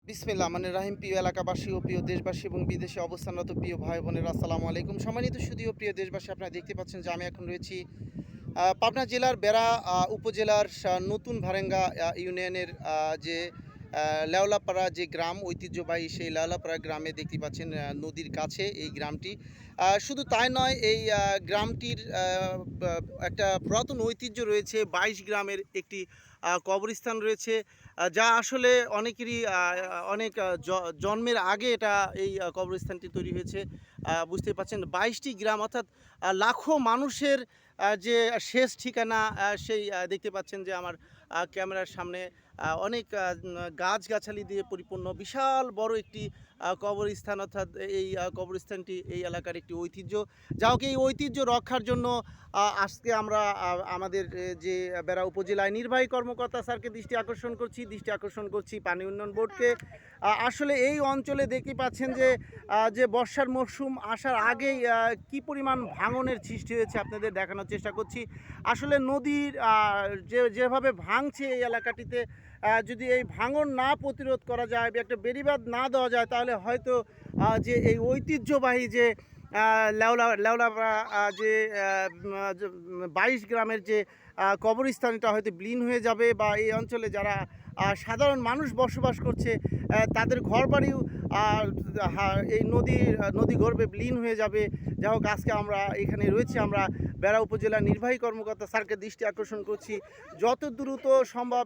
বিসমিল্লাহ মানে রাহিম। প্রিয় এলাকাবাসী ও প্রিয় দেশবাসী এবং বিদেশে অবস্থানরত প্রিয় ভাই বোনের আসসালামু আলাইকুম। সম্মানিত সুধীয় প্রিয় দেশবাসী, আপনারা দেখতে পাচ্ছেন যে আমি এখন রয়েছি পাবনা জেলার বেড়া উপজেলার নতুন ভারেঙ্গা ইউনিয়নের যে লেওলাপাড়া যে গ্রাম ঐতিহ্যবাহী, সেই লেওলাপাড়া গ্রামে দেখতে পাচ্ছেন নদীর কাছে এই গ্রামটি। শুধু তাই নয়, এই গ্রামটির একটা পুরাতন ঐতিহ্য রয়েছে। ২২ গ্রামের একটি কবরস্থান রয়েছে, যা আসলে অনেকেরই অনেক জন্মের আগে এটা এই কবরস্থানটি তৈরি হয়েছে। বুঝতে পারছেন ২২টি গ্রাম, অর্থাৎ লাখো মানুষের যে শেষ ঠিকানা, সেই দেখতে পাচ্ছেন যে আমার ক্যামেরার সামনে অনেক গাছগাছালি দিয়ে পরিপূর্ণ বিশাল বড় একটি কবরস্থান। অর্থাৎ এই কবরস্থানটি এই এলাকার একটি ঐতিহ্য। যা হোক, এই ঐতিহ্য রক্ষার জন্য আজকে আমরা আমাদের যে বেড়া উপজেলায় নির্বাহী কর্মকর্তা স্যারকে দৃষ্টি আকর্ষণ করছি পানি উন্নয়ন বোর্ডকে। আসলে এই অঞ্চলে দেখতে পাচ্ছেন যে যে বর্ষার মরশুম আসার আগেই কি পরিমাণ ভাঙনের সৃষ্টি হয়েছে আপনাদের দেখানোর চেষ্টা করছি। আসলে নদীর যেভাবে ভাঙছে এই এলাকাটিতে, যদি এই ভাঙন না প্রতিরোধ করা যায়, একটা বেড়িবাঁধ না দেওয়া যায়, তাহলে হয়তো যে এই ঐতিহ্যবাহী যে লেওলাপাড়া যে ২২ গ্রামের যে কবরস্থানটা হয়তো বিলীন হয়ে যাবে, বা এই অঞ্চলে যারা সাধারণ মানুষ বসবাস করছে তাদের ঘরবাড়িও এই নদী গর্ভে বিলীন হয়ে যাবে। যাই হোক, আজকে আমরা এখানে রয়েছি, আমরা বেড়া উপজেলা নির্বাহী কর্মকর্তা স্যারকে দৃষ্টি আকর্ষণ করছি যত দ্রুত সম্ভব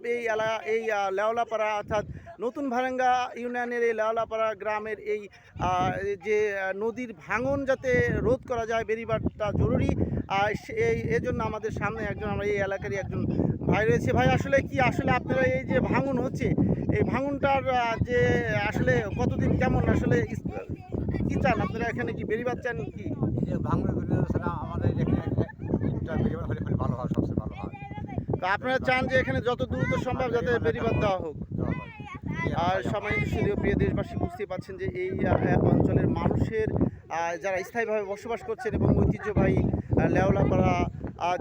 এই লেওলাপাড়া অর্থাৎ নতুন ভারেঙ্গা ইউনিয়নের এই লেওলাপাড়া গ্রামের এই যে নদীর ভাঙন যাতে রোধ করা যায়, বেড়িবাঁধটা জরুরি। এজন্য আমাদের সামনে আমরা এই এলাকারই একজন ভাই রয়েছে। ভাই, আসলে আপনারা এই যে ভাঙন হচ্ছে, এই ভাঙনটার যে আসলে কতদিন কেমন আসলে কি চান আপনারা? এখানে কি বেড়িবাঁধ চান কি? এই যে ভাঙনের ভিতরে ছাড়া আমাদের এখানে একটা বেরিবাদ হলে খুবই ভালো হয়, সবচেয়ে ভালো হয়। তো আপনারা চান যে এখানে যত দ্রুত সম্ভব যাতে বেড়িবাঁধ দেওয়া হোক। দেওয়া হয়। আর সম্মানিত সুধীয় প্রিয় দেশবাসী, বুঝতে পাচ্ছেন যে এই অঞ্চলের মানুষের যারা স্থায়ীভাবে বসবাস করছেন এবং ঐতিহ্যবাহী লেওলাপাড়া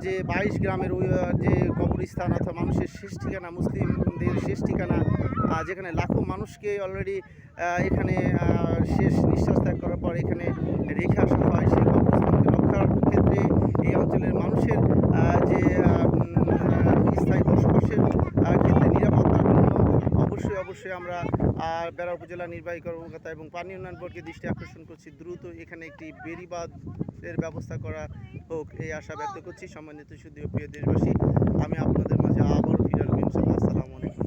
যে ২২ গ্রামের ওই যে কবরস্থান অর্থাৎ মানুষের শেষ ঠিকানা, মুসলিমদের শেষ ঠিকানা, যেখানে লাখো মানুষকে অলরেডি এখানে শেষ নিঃশ্বাস ত্যাগ করার পর এখানে রেখে আসা হয়, সেই কবরস্থানকে রক্ষার ক্ষেত্রে এই অঞ্চলের মানুষের যে স্থায়ী বসবাসের ক্ষেত্রে নিরাপত্তার জন্য অবশ্যই আমরা বেড়া উপজেলা নির্বাহী কর্মকর্তা এবং পানি উন্নয়ন বোর্ডকে দৃষ্টি আকর্ষণ করছি, দ্রুত এখানে একটি বেড়িবাঁধের ব্যবস্থা করা হোক, এই আশা ব্যক্ত করছি। সম্মানিত সুধীয় প্রিয় দেশবাসী, আমি আপনাদের মাঝে আবারও ফিরে আসবো ইনশাআল্লাহ। আসসালামু আলাইকুম।